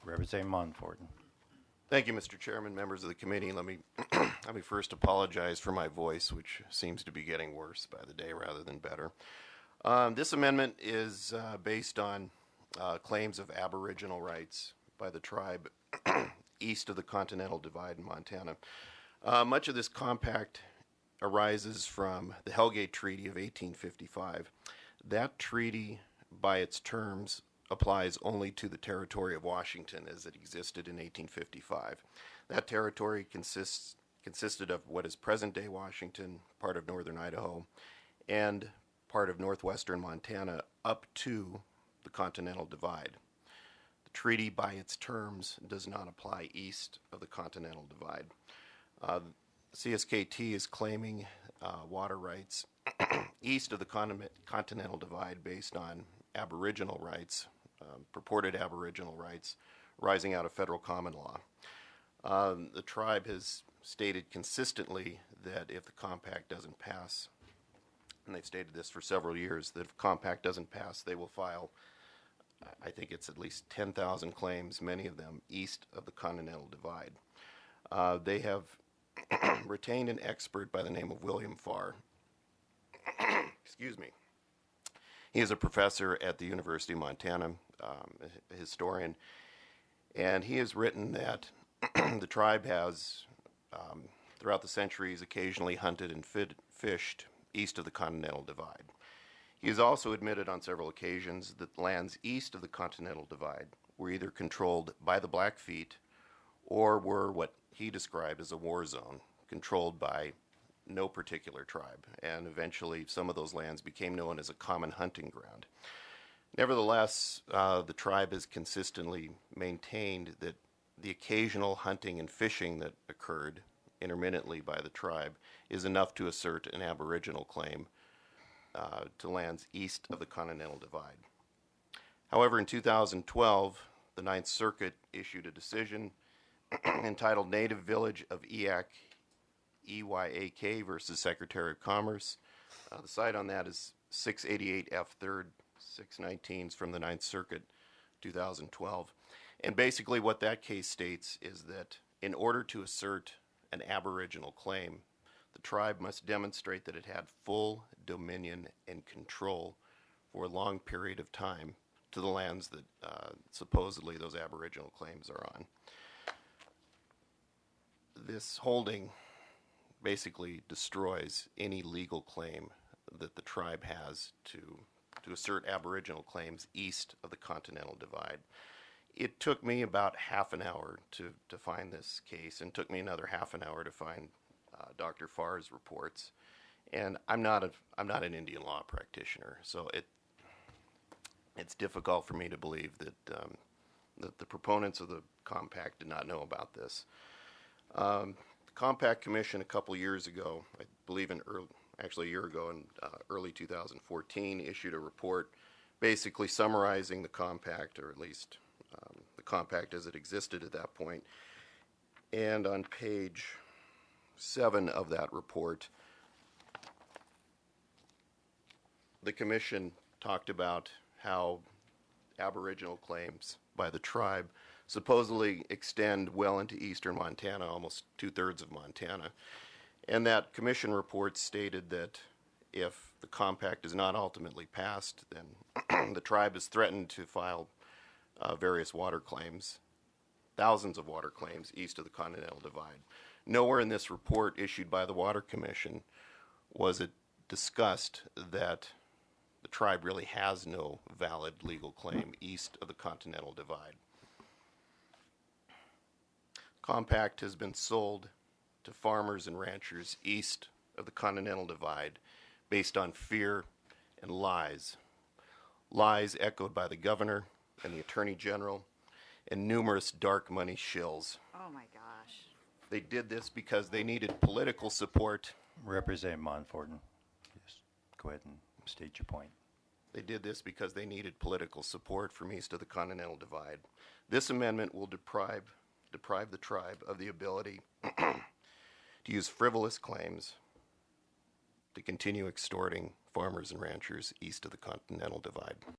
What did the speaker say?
Representative Monforton. Thank you, Mr. Chairman, members of the committee. Let me first apologize for my voice, which seems to be getting worse by the day rather than better. This amendment is based on claims of Aboriginal rights by the tribe east of the Continental Divide in Montana. Much of this compact arises from the Hellgate Treaty of 1855. That treaty, by its terms, applies only to the territory of Washington as it existed in 1855. That territory consisted of what is present-day Washington, part of northern Idaho, and part of northwestern Montana up to the Continental Divide. The treaty, by its terms, does not apply east of the Continental Divide. CSKT is claiming water rights east of the Continental Divide based on Aboriginal rights, purported Aboriginal rights rising out of federal common law. The tribe has stated consistently that if the compact doesn't pass, and they've stated this for several years, that if the compact doesn't pass, they will file, I think it's at least 10,000 claims, many of them east of the Continental Divide. They have retained an expert by the name of William Farr. Excuse me. He is a professor at the University of Montana, a historian, and he has written that the tribe has, throughout the centuries, occasionally hunted and fished east of the Continental Divide. He has also admitted on several occasions that lands east of the Continental Divide were either controlled by the Blackfeet or were what he described as a war zone, controlled by no particular tribe, and eventually some of those lands became known as a common hunting ground. Nevertheless, the tribe has consistently maintained that the occasional hunting and fishing that occurred intermittently by the tribe is enough to assert an Aboriginal claim to lands east of the Continental Divide. However, in 2012, the Ninth Circuit issued a decision entitled Native Village of Eyak, EYAK versus Secretary of Commerce. The site on that is 688 F 3rd 619s from the Ninth Circuit, 2012. And basically what that case states is that in order to assert an Aboriginal claim, the tribe must demonstrate that it had full dominion and control for a long period of time to the lands that supposedly those Aboriginal claims are on. This holding basically destroys any legal claim that the tribe has to assert Aboriginal claims east of the Continental Divide. It took me about half an hour to find this case, and took me another half an hour to find Dr. Farr's reports. And I'm not an Indian law practitioner, so it's difficult for me to believe that that the proponents of the compact did not know about this. The Compact Commission a couple years ago, I believe actually a year ago in early 2014, issued a report basically summarizing the compact, or at least the compact as it existed at that point. And on page 7 of that report, the Commission talked about how Aboriginal claims by the tribe supposedly extend well into eastern Montana, almost 2/3 of Montana. And that Commission report stated that if the compact is not ultimately passed, then the tribe is threatened to file various water claims, thousands of water claims east of the Continental Divide. Nowhere in this report issued by the Water Commission was it discussed that the tribe really has no valid legal claim east of the Continental Divide. Compact has been sold to farmers and ranchers east of the Continental Divide based on fear and lies. Lies echoed by the governor and the attorney general and numerous dark money shills. Oh my gosh. They did this because they needed political support. Representative Monforton, just go ahead and state your point. They did this because they needed political support from east of the Continental Divide. This amendment will deprive the tribe of the ability to use frivolous claims to continue extorting farmers and ranchers east of the Continental Divide.